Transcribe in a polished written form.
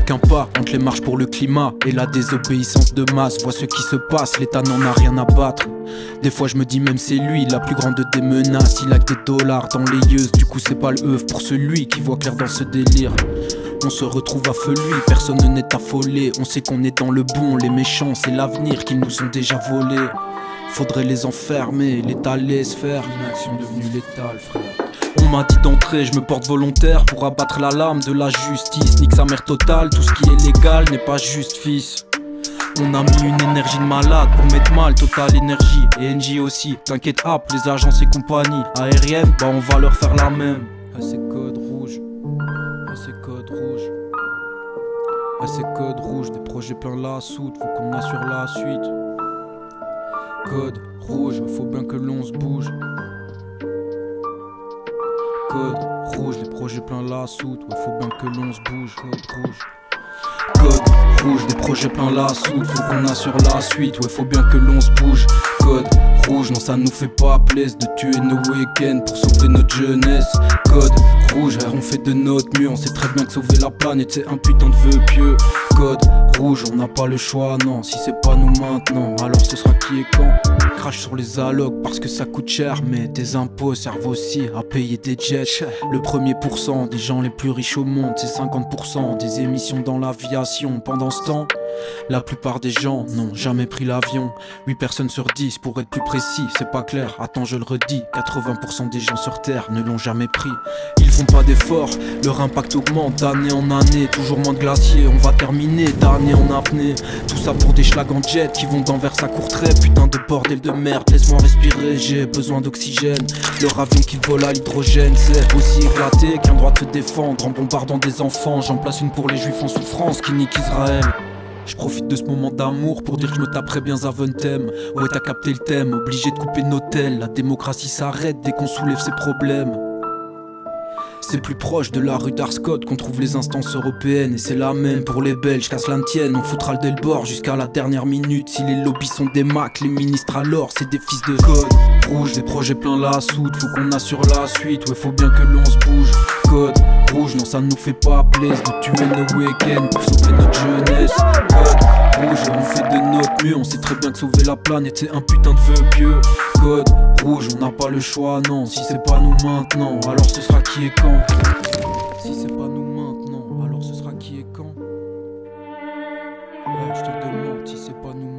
qu'un pas entre les marches pour le climat et la désobéissance de masse. Vois ce qui se passe, l'État n'en a rien à battre. Des fois je me dis même c'est lui la plus grande des menaces. Il a que des dollars dans les yeux, du coup c'est pas le œuf pour celui qui voit clair dans ce délire. On se retrouve affolé, personne n'est affolé. On sait qu'on est dans le bon, les méchants c'est l'avenir qu'ils nous ont déjà volé. Faudrait les enfermer, l'État laisse faire. Inaction devenue létale, frère. On m'a dit d'entrer, je me porte volontaire pour abattre la lame de la justice. Nique sa mère totale, tout ce qui est légal n'est pas juste, fils. On a mis une énergie de malade pour mettre mal Total Énergie et NJ aussi. T'inquiète, app, les agences et compagnies aériennes, bah on va leur faire la même. Ah c'est code rouge, ah c'est code rouge, ah c'est code rouge, des projets plein la soude, faut qu'on assure la suite. Code rouge, faut bien que l'on se bouge. Code rouge, des projets plein la soude, ouais faut bien que l'on se bouge. Code rouge. Code rouge, des projets plein la soude, faut qu'on assure la suite, ouais faut bien que l'on se bouge. Code rouge, non ça nous fait pas plaisir de tuer nos week-ends pour sauver notre jeunesse. Code rouge, on fait de notre mieux, on sait très bien que sauver la planète c'est un putain de vœu pieux. Code rouge, on n'a pas le choix, non, si c'est pas nous maintenant, alors ce sera qui et quand. Crache sur les allocs parce que ça coûte cher, mais tes impôts servent aussi à payer des jets. Le premier pourcent des gens les plus riches au monde, c'est 50% des émissions dans l'aviation. Pendant ce temps, la plupart des gens n'ont jamais pris l'avion. 8 personnes sur 10 pour être plus précis, c'est pas clair, attends je le redis. 80% des gens sur terre ne l'ont jamais pris. Ils font pas d'efforts, leur impact augmente d'année en année. Toujours moins de glaciers, on va terminer d'année en apnée. Tout ça pour des schlags en jet qui vont d'Anvers à Courtrai. Putain de bordel de merde, laisse-moi respirer, j'ai besoin d'oxygène. Leur avion qui vole à l'hydrogène, c'est aussi éclaté qu'un droit de se défendre en bombardant des enfants. J'en place une pour les juifs en souffrance qui niquent Israël. Je profite de ce moment d'amour pour dire que je me taperais bien Zaventem. Ouais t'as capté le thème, obligé de couper nos tels. La démocratie s'arrête dès qu'on soulève ses problèmes. C'est plus proche de la rue d'Arscott qu'on trouve les instances européennes. Et c'est la même pour les Belges, qu'à cela ne tienne. On foutra le Delbord jusqu'à la dernière minute. Si les lobbies sont des Macs, les ministres alors c'est des fils de code rouge, des projets plein la soude, faut qu'on assure la suite, ouais faut bien que l'on se bouge. Code rouge, non ça nous fait pas plaisir de tuer nos week-ends pour sauver notre jeunesse. Code rouge, on fait de notre mieux, on sait très bien que sauver la planète c'est un putain de vœu pieux. Code rouge, on n'a pas le choix, non, si c'est pas nous maintenant, alors ce sera qui et quand. Si c'est pas nous maintenant, alors ce sera qui et quand. Ouais, je te demande si c'est pas nous maintenant.